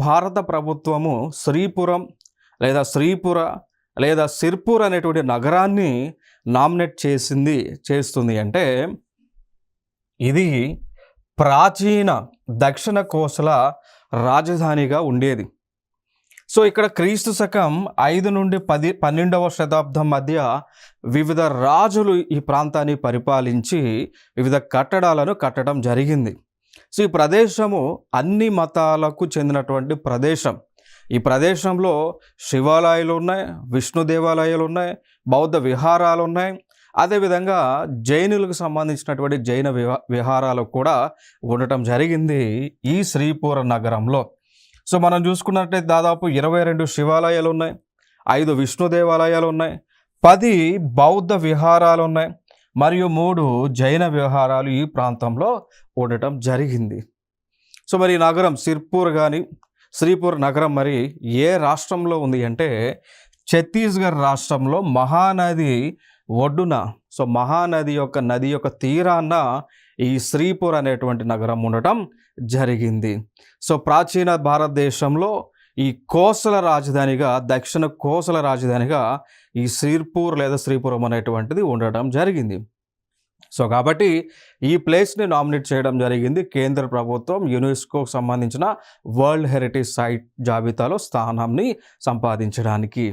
భారత ప్రభుత్వము శ్రీపురం లేదా శ్రీపుర లేదా సిర్పూర్ అనేటువంటి నగరాన్ని నామినేట్ చేస్తుంది అంటే ఇది ప్రాచీన దక్షిణ కోసల రాజధానిగా ఉండేది. సో ఇక్కడ క్రీస్తు శకం 5 నుండి 12వ శతాబ్దం మధ్య వివిధ రాజులు ఈ ప్రాంతాన్ని పరిపాలించి వివిధ కట్టడాలను కట్టడం జరిగింది. సో ఈ ప్రదేశము అన్ని మతాలకు చెందినటువంటి ప్రదేశం. ఈ ప్రదేశంలో శివాలయాలు ఉన్నాయి, విష్ణు దేవాలయాలు ఉన్నాయి, బౌద్ధ విహారాలు ఉన్నాయి. అదేవిధంగా జైనులకు సంబంధించినటువంటి జైన విహారాలు కూడా ఉండటం జరిగింది ఈ శ్రీపుర నగరంలో. సో మనం చూసుకున్నట్లయితే దాదాపు 22 శివాలయాలు ఉన్నాయి, 5 విష్ణు దేవాలయాలు ఉన్నాయి, 10 బౌద్ధ విహారాలు ఉన్నాయి మరియు 3 జైన విహారాలు ఈ ప్రాంతంలో ఉండటం జరిగింది. సో మరి ఈ నగరం సిర్పూర్ కానీ శ్రీపూర్ నగరం మరి ఏ రాష్ట్రంలో ఉంది అంటే ఛత్తీస్గఢ్ రాష్ట్రంలో మహానది ఒడ్డున, సో మహానది యొక్క తీరాన ఈ శ్రీపూర్ అనేటువంటి నగరం ఉండటం జరిగింది. సో ప్రాచీన భారతదేశంలో ఈ కోసల రాజధానిగా, దక్షిణ కోసల రాజధానిగా ఈ సిర్పూర్ లేదా శ్రీపురం అనేటువంటిది ఉండటం జరిగింది. సో కాబట్టి ఈ ప్లేస్ని నామినేట్ చేయడం జరిగింది కేంద్ర ప్రభుత్వం యునెస్కోకు సంబంధించిన వరల్డ్ హెరిటేజ్ సైట్ జాబితాలో స్థానాన్ని సంపాదించడానికి.